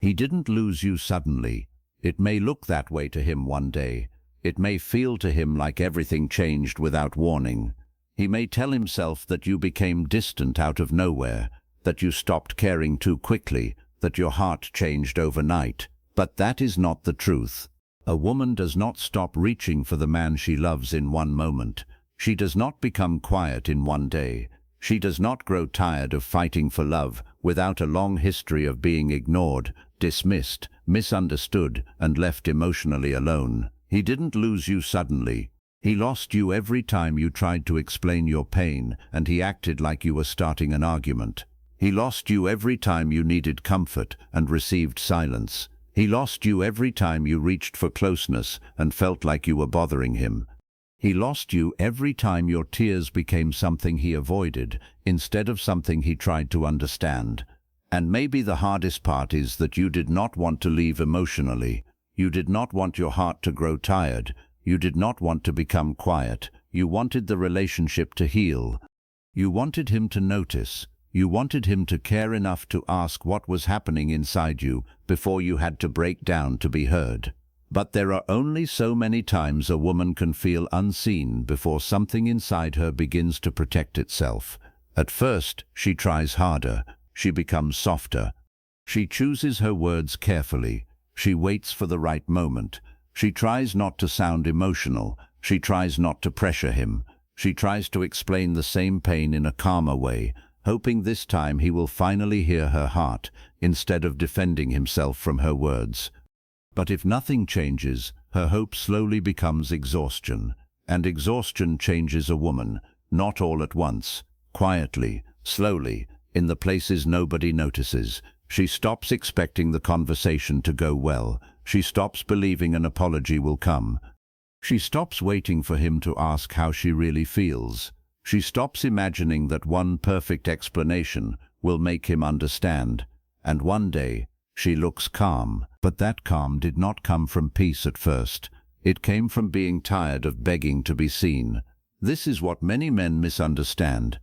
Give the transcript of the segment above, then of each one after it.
He didn't lose you suddenly. It may look that way to him one day. It may feel to him like everything changed without warning. He may tell himself that you became distant out of nowhere, that you stopped caring too quickly, that your heart changed overnight. But that is not the truth. A woman does not stop reaching for the man she loves in one moment. She does not become quiet in one day. She does not grow tired of fighting for love without a long history of being ignored, dismissed, misunderstood, and left emotionally alone. He didn't lose you suddenly. He lost you every time you tried to explain your pain and he acted like you were starting an argument. He lost you every time you needed comfort and received silence. He lost you every time you reached for closeness and felt like you were bothering him. He lost you every time your tears became something he avoided instead of something he tried to understand. And maybe the hardest part is that you did not want to leave emotionally. You did not want your heart to grow tired. You did not want to become quiet. You wanted the relationship to heal. You wanted him to notice. You wanted him to care enough to ask what was happening inside you before you had to break down to be heard. But there are only so many times a woman can feel unseen before something inside her begins to protect itself. At first, she tries harder. She becomes softer. She chooses her words carefully. She waits for the right moment. She tries not to sound emotional. She tries not to pressure him. She tries to explain the same pain in a calmer way, hoping this time he will finally hear her heart instead of defending himself from her words. But if nothing changes, her hope slowly becomes exhaustion. And exhaustion changes a woman, not all at once, quietly, slowly, in the places nobody notices. She stops expecting the conversation to go well. She stops believing an apology will come. She stops waiting for him to ask how she really feels. She stops imagining that one perfect explanation will make him understand. And one day, she looks calm. But that calm did not come from peace at first. It came from being tired of begging to be seen. This is what many men misunderstand.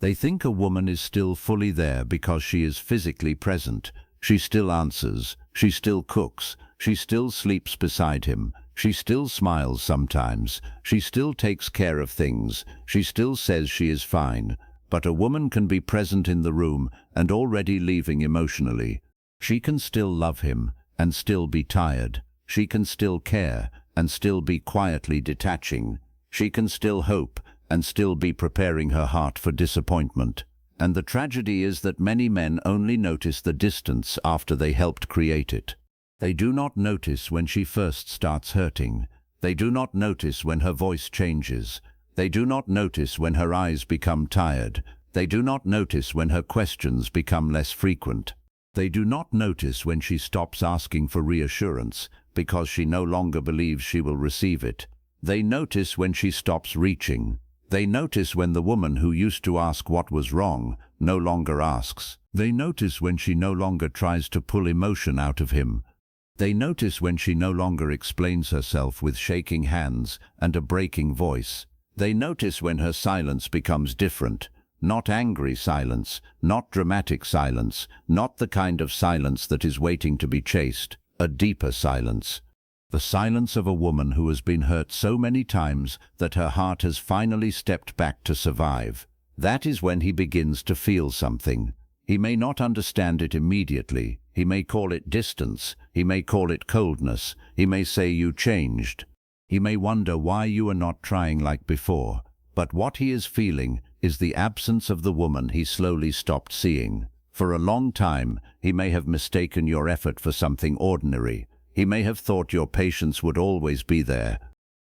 They think a woman is still fully there because she is physically present. She still answers. She still cooks. She still sleeps beside him. She still smiles sometimes. She still takes care of things. She still says she is fine. But a woman can be present in the room and already leaving emotionally. She can still love him and still be tired. She can still care and still be quietly detaching. She can still hope and still be preparing her heart for disappointment. And the tragedy is that many men only notice the distance after they helped create it. They do not notice when she first starts hurting. They do not notice when her voice changes. They do not notice when her eyes become tired. They do not notice when her questions become less frequent. They do not notice when she stops asking for reassurance because she no longer believes she will receive it. They notice when she stops reaching. They notice when the woman who used to ask what was wrong no longer asks. They notice when she no longer tries to pull emotion out of him. They notice when she no longer explains herself with shaking hands and a breaking voice. They notice when her silence becomes different. Not angry silence, not dramatic silence, not the kind of silence that is waiting to be chased, a deeper silence. The silence of a woman who has been hurt so many times that her heart has finally stepped back to survive. That is when he begins to feel something. He may not understand it immediately. He may call it distance. He may call it coldness. He may say you changed. He may wonder why you are not trying like before. But what he is feeling is the absence of the woman he slowly stopped seeing. For a long time, he may have mistaken your effort for something ordinary. He may have thought your patience would always be there.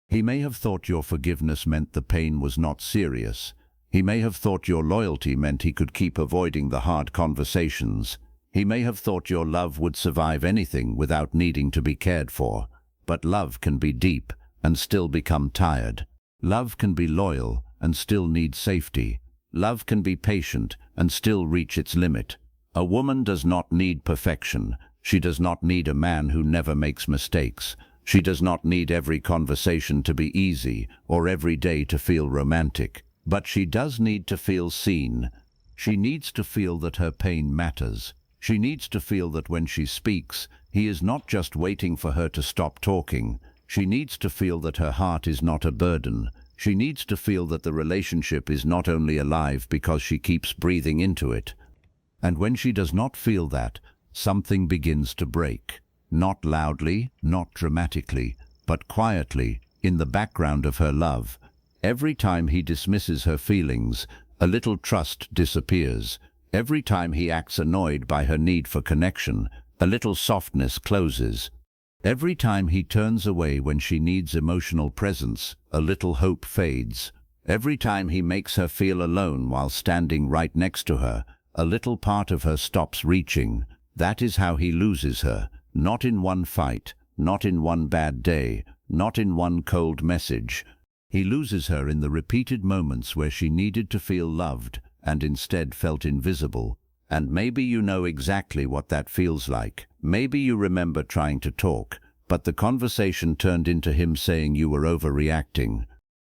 He may have thought your forgiveness meant the pain was not serious. He may have thought your loyalty meant he could keep avoiding the hard conversations. He may have thought your love would survive anything without needing to be cared for. But love can be deep and still become tired. Love can be loyal and still need safety. Love can be patient and still reach its limit. A woman does not need perfection. She does not need a man who never makes mistakes. She does not need every conversation to be easy or every day to feel romantic. But she does need to feel seen. She needs to feel that her pain matters. She needs to feel that when she speaks, he is not just waiting for her to stop talking. She needs to feel that her heart is not a burden. She needs to feel that the relationship is not only alive because she keeps breathing into it. And when she does not feel that, something begins to break. Not loudly, not dramatically, but quietly, in the background of her love. Every time he dismisses her feelings, a little trust disappears. Every time he acts annoyed by her need for connection, a little softness closes. Every time he turns away when she needs emotional presence, a little hope fades. Every time he makes her feel alone while standing right next to her, a little part of her stops reaching. That is how he loses her, not in one fight, not in one bad day, not in one cold message. He loses her in the repeated moments where she needed to feel loved and instead felt invisible. And maybe you know exactly what that feels like. Maybe you remember trying to talk, but the conversation turned into him saying you were overreacting.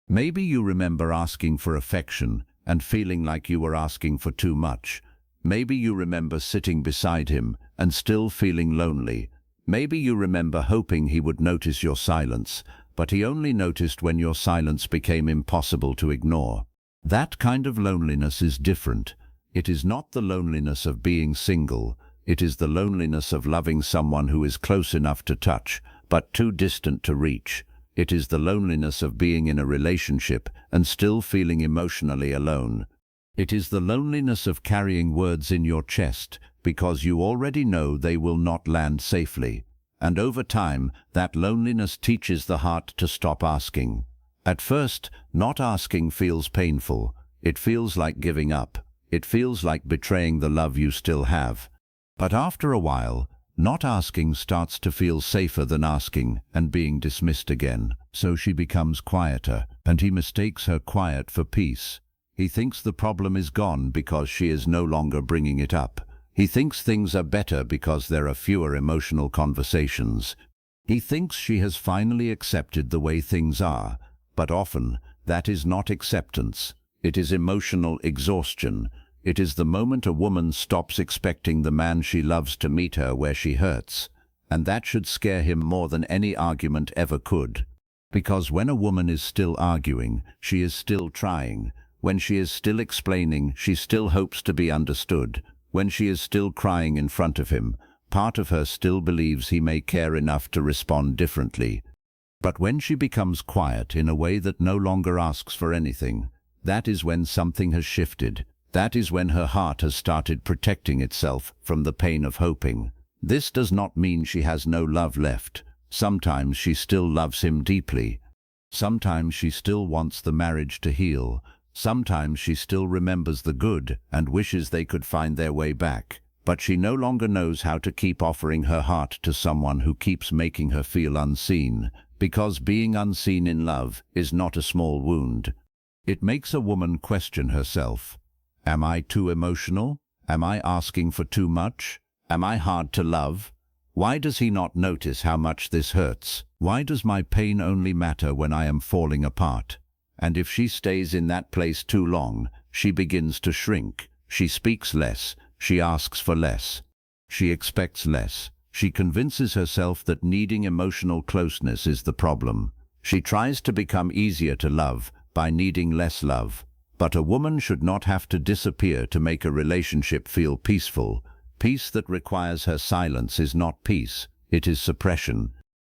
Maybe you remember asking for affection and feeling like you were asking for too much. Maybe you remember sitting beside him and still feeling lonely. Maybe you remember hoping he would notice your silence, but he only noticed when your silence became impossible to ignore. That kind of loneliness is different. It is not the loneliness of being single. It is the loneliness of loving someone who is close enough to touch, but too distant to reach. It is the loneliness of being in a relationship and still feeling emotionally alone. It is the loneliness of carrying words in your chest because you already know they will not land safely. And over time, that loneliness teaches the heart to stop asking. At first, not asking feels painful. It feels like giving up. It feels like betraying the love you still have. But after a while, not asking starts to feel safer than asking and being dismissed again. So she becomes quieter, and he mistakes her quiet for peace. He thinks the problem is gone because she is no longer bringing it up. He thinks things are better because there are fewer emotional conversations. He thinks she has finally accepted the way things are. But often, that is not acceptance. It is emotional exhaustion. It is the moment a woman stops expecting the man she loves to meet her where she hurts. And that should scare him more than any argument ever could. Because when a woman is still arguing, she is still trying. When she is still explaining, she still hopes to be understood. When she is still crying in front of him, part of her still believes he may care enough to respond differently. But when she becomes quiet in a way that no longer asks for anything, that is when something has shifted. That is when her heart has started protecting itself from the pain of hoping. This does not mean she has no love left. Sometimes she still loves him deeply. Sometimes she still wants the marriage to heal. Sometimes she still remembers the good and wishes they could find their way back. But she no longer knows how to keep offering her heart to someone who keeps making her feel unseen. Because being unseen in love is not a small wound. It makes a woman question herself. Am I too emotional? Am I asking for too much? Am I hard to love? Why does he not notice how much this hurts? Why does my pain only matter when I am falling apart? And if she stays in that place too long, she begins to shrink. She speaks less. She asks for less. She expects less. She convinces herself that needing emotional closeness is the problem. She tries to become easier to love by needing less love. But a woman should not have to disappear to make a relationship feel peaceful. Peace that requires her silence is not peace, it is suppression.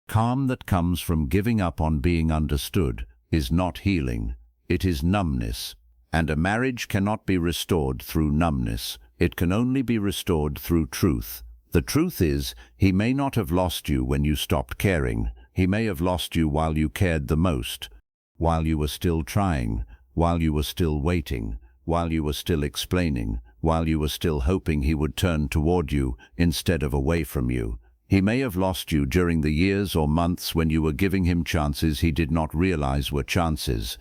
Calm that comes from giving up on being understood is not healing, it is numbness. And a marriage cannot be restored through numbness. It can only be restored through truth. The truth is, he may not have lost you when you stopped caring. He may have lost you while you cared the most, while you were still trying, while you were still waiting, while you were still explaining, while you were still hoping he would turn toward you instead of away from you. He may have lost you during the years or months when you were giving him chances he did not realize were chances.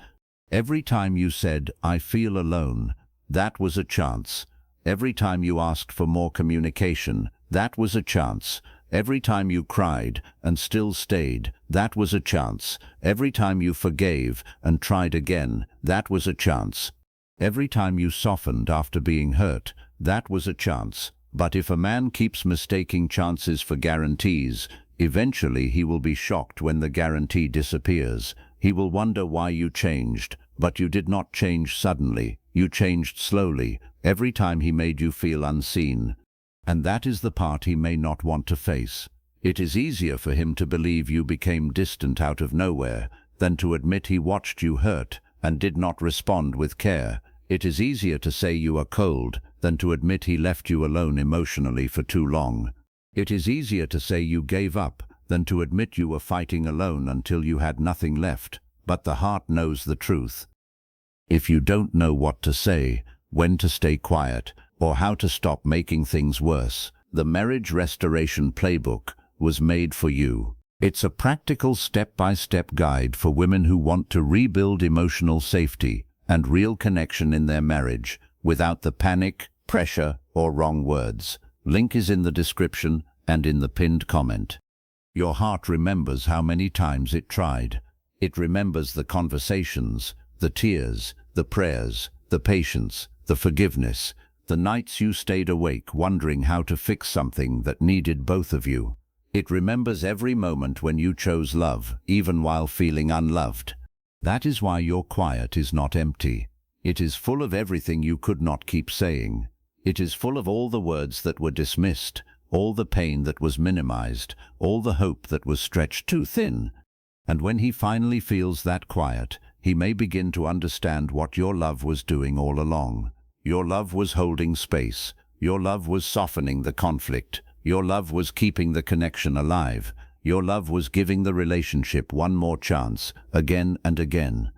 Every time you said, "I feel alone," that was a chance. Every time you asked for more communication, that was a chance. Every time you cried and still stayed, that was a chance. Every time you forgave and tried again, that was a chance. Every time you softened after being hurt, that was a chance. But if a man keeps mistaking chances for guarantees, eventually he will be shocked when the guarantee disappears. He will wonder why you changed, but you did not change suddenly. You changed slowly, every time he made you feel unseen. And that is the part he may not want to face. It is easier for him to believe you became distant out of nowhere than to admit he watched you hurt and did not respond with care. It is easier to say you are cold than to admit he left you alone emotionally for too long. It is easier to say you gave up than to admit you were fighting alone until you had nothing left. But the heart knows the truth. If you don't know what to say, when to stay quiet, or how to stop making things worse, the Marriage Restoration Playbook was made for you. It's a practical step-by-step guide for women who want to rebuild emotional safety and real connection in their marriage without the panic, pressure, or wrong words. Link is in the description and in the pinned comment. Your heart remembers how many times it tried. It remembers the conversations, the tears, the prayers, the patience, the forgiveness, the nights you stayed awake wondering how to fix something that needed both of you. It remembers every moment when you chose love, even while feeling unloved. That is why your quiet is not empty. It is full of everything you could not keep saying. It is full of all the words that were dismissed, all the pain that was minimized, all the hope that was stretched too thin. And when he finally feels that quiet, he may begin to understand what your love was doing all along. Your love was holding space. Your love was softening the conflict. Your love was keeping the connection alive. Your love was giving the relationship one more chance, again and again.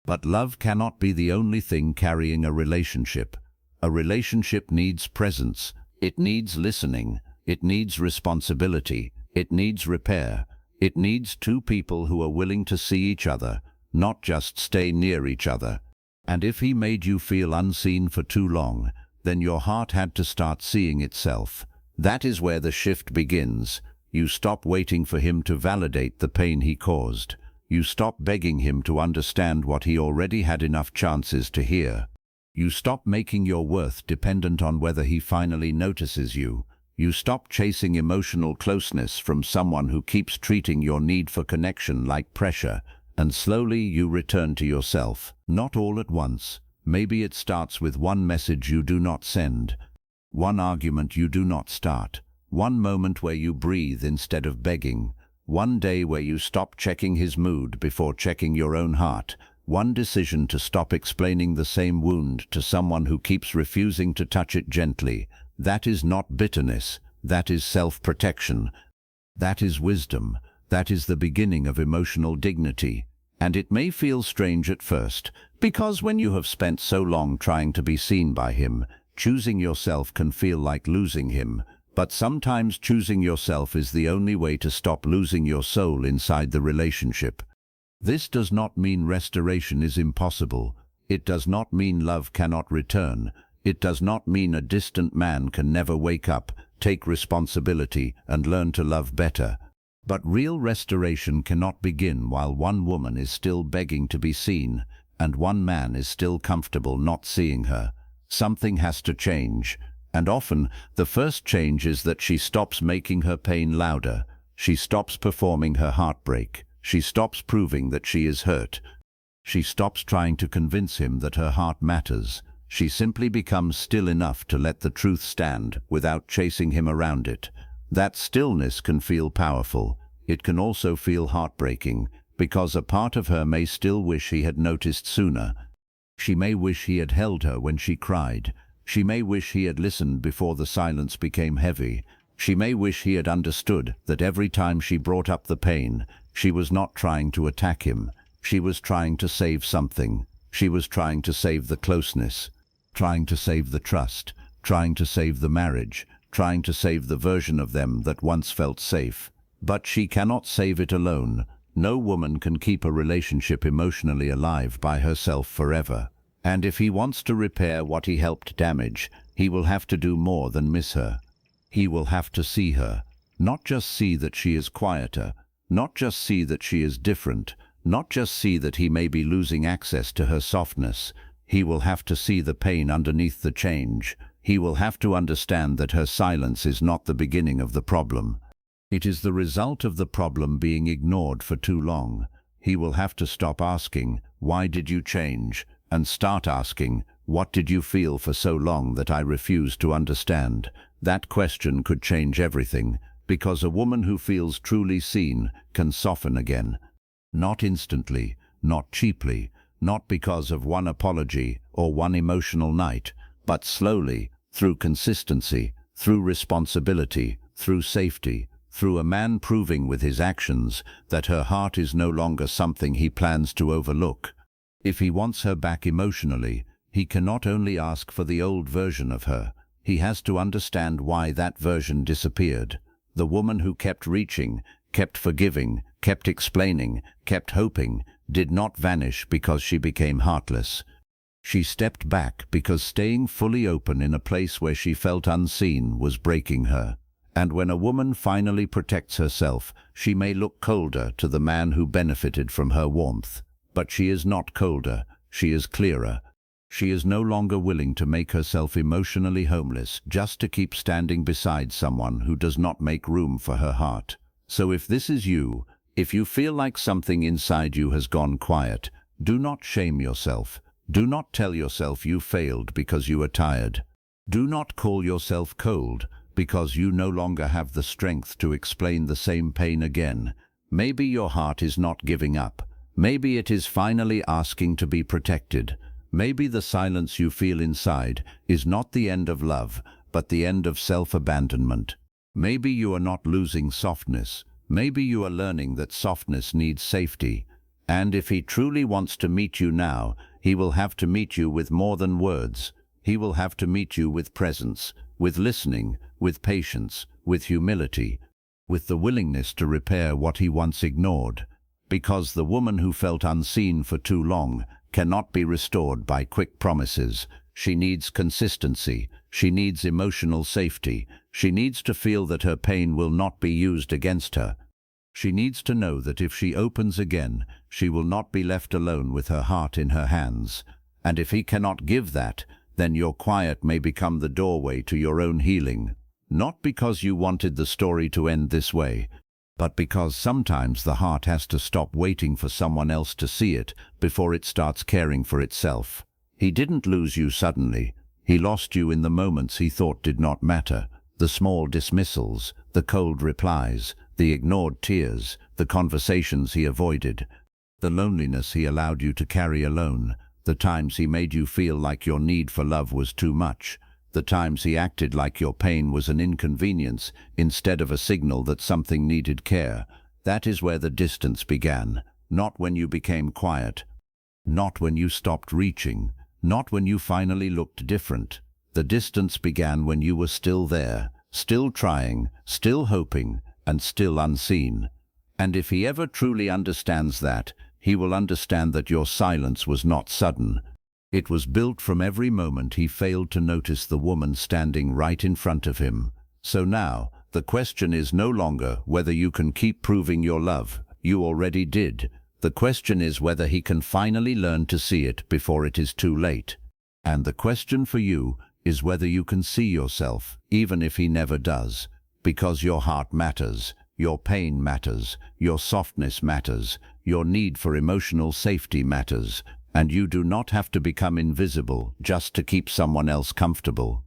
But love cannot be the only thing carrying a relationship. A relationship needs presence. It needs listening. It needs responsibility. It needs repair. It needs two people who are willing to see each other, not just stay near each other. And if he made you feel unseen for too long, then your heart had to start seeing itself. That is where the shift begins. You stop waiting for him to validate the pain he caused. You stop begging him to understand what he already had enough chances to hear. You stop making your worth dependent on whether he finally notices you. You stop chasing emotional closeness from someone who keeps treating your need for connection like pressure, and slowly you return to yourself. Not all at once. Maybe it starts with one message you do not send, one argument you do not start, one moment where you breathe instead of begging, one day where you stop checking his mood before checking your own heart, one decision to stop explaining the same wound to someone who keeps refusing to touch it gently. That is not bitterness. That is self-protection. That is wisdom. That is the beginning of emotional dignity. And it may feel strange at first, because when you have spent so long trying to be seen by him, choosing yourself can feel like losing him. But sometimes choosing yourself is the only way to stop losing your soul inside the relationship. This does not mean restoration is impossible. It does not mean love cannot return. It does not mean a distant man can never wake up, take responsibility, and learn to love better. But real restoration cannot begin while one woman is still begging to be seen, and one man is still comfortable not seeing her. Something has to change, and often the first change is that she stops making her pain louder. She stops performing her heartbreak. She stops proving that she is hurt. She stops trying to convince him that her heart matters. She simply becomes still enough to let the truth stand without chasing him around it. That stillness can feel powerful. It can also feel heartbreaking, because a part of her may still wish he had noticed sooner. She may wish he had held her when she cried. She may wish he had listened before the silence became heavy. She may wish he had understood that every time she brought up the pain, she was not trying to attack him. She was trying to save something. She was trying to save the closeness, trying to save the trust, trying to save the marriage, trying to save the version of them that once felt safe. But she cannot save it alone. No woman can keep a relationship emotionally alive by herself forever. And if he wants to repair what he helped damage, he will have to do more than miss her. He will have to see her, not just see that she is quieter, not just see that she is different, not just see that he may be losing access to her softness. He will have to see the pain underneath the change. he will have to understand that her silence is not the beginning of the problem. It is the result of the problem being ignored for too long. He will have to stop asking, "Why did you change?" and start asking, "What did you feel for so long that I refused to understand?" That question could change everything, because a woman who feels truly seen can soften again. Not instantly, not cheaply, not because of one apology or one emotional night, but slowly, through consistency, through responsibility, through safety, through a man proving with his actions that her heart is no longer something he plans to overlook. If he wants her back emotionally, he cannot only ask for the old version of her. He has to understand why that version disappeared. The woman who kept reaching, kept forgiving, kept explaining, kept hoping, did not vanish because she became heartless. She stepped back because staying fully open in a place where she felt unseen was breaking her. And when a woman finally protects herself, she may look colder to the man who benefited from her warmth. But she is not colder, she is clearer. She is no longer willing to make herself emotionally homeless just to keep standing beside someone who does not make room for her heart. So if this is you, if you feel like something inside you has gone quiet, do not shame yourself. Do not tell yourself you failed because you are tired. Do not call yourself cold because you no longer have the strength to explain the same pain again. Maybe your heart is not giving up. Maybe it is finally asking to be protected. Maybe the silence you feel inside is not the end of love, but the end of self-abandonment. Maybe you are not losing softness. Maybe you are learning that softness needs safety. And if he truly wants to meet you now, he will have to meet you with more than words. He will have to meet you with presence, with listening, with patience, with humility, with the willingness to repair what he once ignored. Because the woman who felt unseen for too long cannot be restored by quick promises. She needs consistency. She needs emotional safety. She needs to feel that her pain will not be used against her. She needs to know that if she opens again, she will not be left alone with her heart in her hands. And if he cannot give that, then your quiet may become the doorway to your own healing. Not because you wanted the story to end this way, but because sometimes the heart has to stop waiting for someone else to see it before it starts caring for itself. He didn't lose you suddenly. He lost you in the moments he thought did not matter. The small dismissals, the cold replies, the ignored tears, the conversations he avoided, the loneliness he allowed you to carry alone, the times he made you feel like your need for love was too much, the times he acted like your pain was an inconvenience instead of a signal that something needed care. That is where the distance began, not when you became quiet, not when you stopped reaching, not when you finally looked different. The distance began when you were still there, still trying, still hoping, and still unseen. And if he ever truly understands that, he will understand that your silence was not sudden. It was built from every moment he failed to notice the woman standing right in front of him. So now, the question is no longer whether you can keep proving your love. You already did. The question is whether he can finally learn to see it before it is too late. And the question for you is whether you can see yourself, even if he never does. Because your heart matters, your pain matters, your softness matters, your need for emotional safety matters, and you do not have to become invisible just to keep someone else comfortable.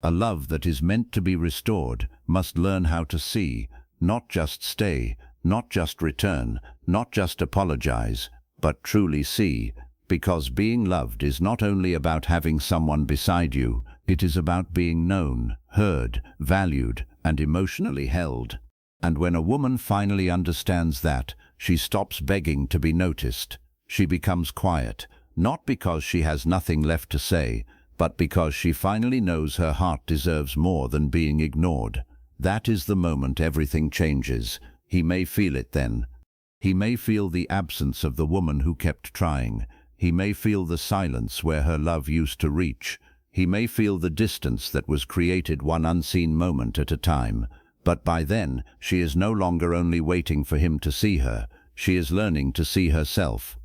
A love that is meant to be restored must learn how to see, not just stay, not just return, not just apologize, but truly see, because being loved is not only about having someone beside you, it is about being known, heard, valued, and emotionally held. And when a woman finally understands that, she stops begging to be noticed. She becomes quiet, not because she has nothing left to say, but because she finally knows her heart deserves more than being ignored. That is the moment everything changes. He may feel it then. He may feel the absence of the woman who kept trying. He may feel the silence where her love used to reach. He may feel the distance that was created one unseen moment at a time. But by then, she is no longer only waiting for him to see her. She is learning to see herself.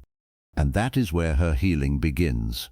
And that is where her healing begins.